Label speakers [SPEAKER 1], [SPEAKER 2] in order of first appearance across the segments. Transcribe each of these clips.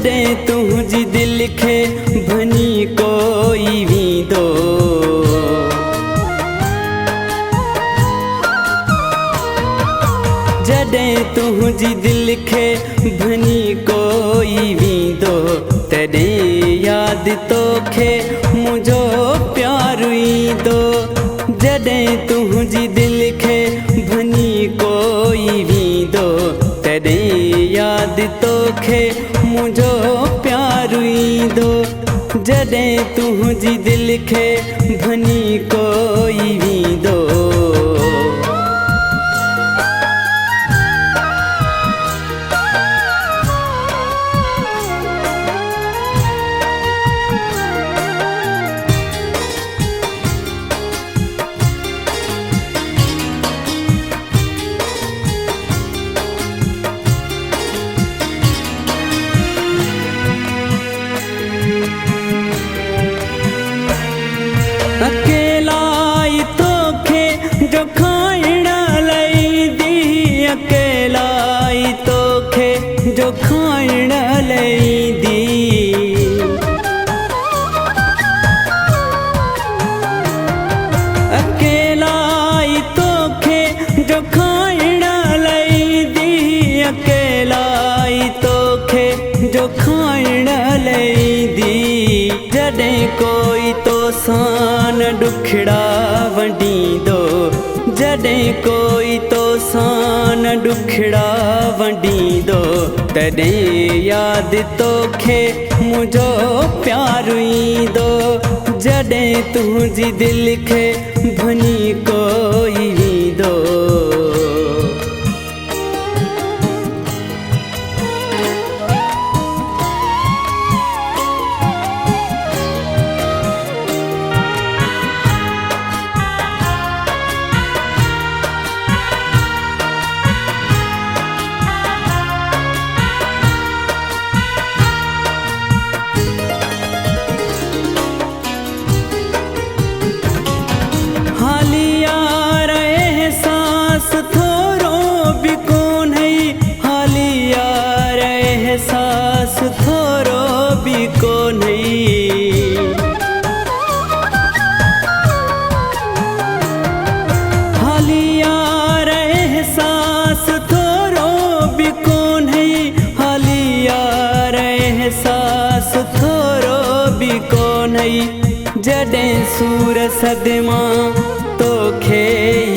[SPEAKER 1] जॾहिं तुंहिंजी दिलि खे भञी कोई वेंदो। जॾहिं तुंहिंजी दिलि खे भञी कोई वेंदो, तॾहिं यादि तोखे मुंहिंजो प्यारु ईंदो। जॾहिं तुंहिंजी दिलि खे भञी कोई वेंदो, तॾहिं यादि तोखे मुंहिंजो प्यारु ईंदो। जॾहिं तुंहिंजी दिलि खे भञी कोई वेंदो। अकेलाई तोखे जो खाइण लईंदी, अकेलाई तोखे जो खाइण लईंदी। अकेलाई तोखे जो खाइण लईंदी, अकेलाई तोखे जो खाइण लईंदी। जॾहिं कोई तोसां न ॾुखड़ा वंडींदो, जॾहिं कोई तोसां न ॾुखड़ा वंडींदो, तॾहिं यादि तोखे मुंहिंजो प्यारु ईंदो। जॾहिं तुंहिंजी दिलि खे भञी कोई वेंदो। एहसास थोरो भी कोन्हे, हाली यार एहसास थोरो भी कोन्हे, हाली यार एहसास थोरो भी कोन्हे। जॾहिं सूर सदमा तोखे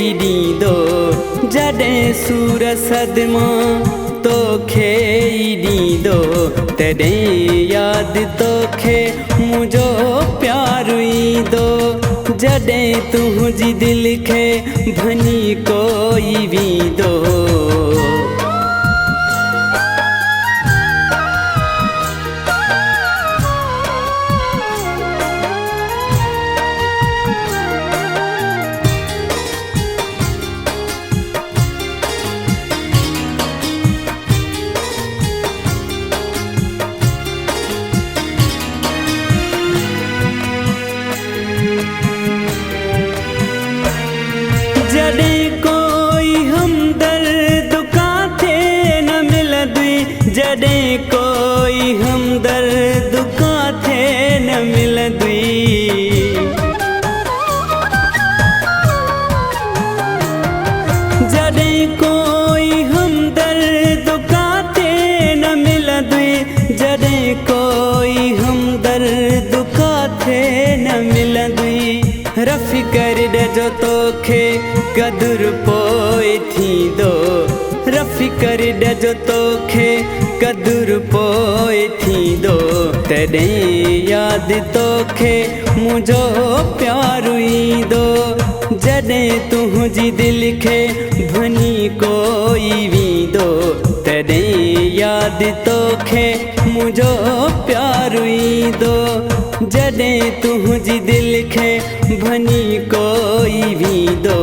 [SPEAKER 1] ई ॾींदो, जॾहिं सूर सदमा तोखे ई ॾींदो, तॾहिं यादि तोखे मुंहिंजो प्यारु ईंदो। जॾहिं तुंहिंजी दिलि खे भञी कोई वेंदो। जॾहिं कोई हमदर्द काथे न मिलंदी, जॾहिं कोई हमदर्द काथे न मिलंदी। जॾहिं कोई हमदर्द काथे न मिलंदी, जॾहिं कोई हमदर्द काथे न मिलंदी। रफ़ी कर ॾिजो तोखे क़दुरु पोइ थींदो, रफ़ी कर ॾिजो तोखे क़दुरु पोइ थींदो, तॾहिं यादि तोखे मुंहिंजो प्यारु ईंदो। जॾहिं तुंहिंजी दिलि खे भञी कोई वेंदो, तॾहिं यादि तोखे मुंहिंजो प्यारु ईंदो। जॾहिं तुंहिंजी दिलि खे भञी कोई वेंदो।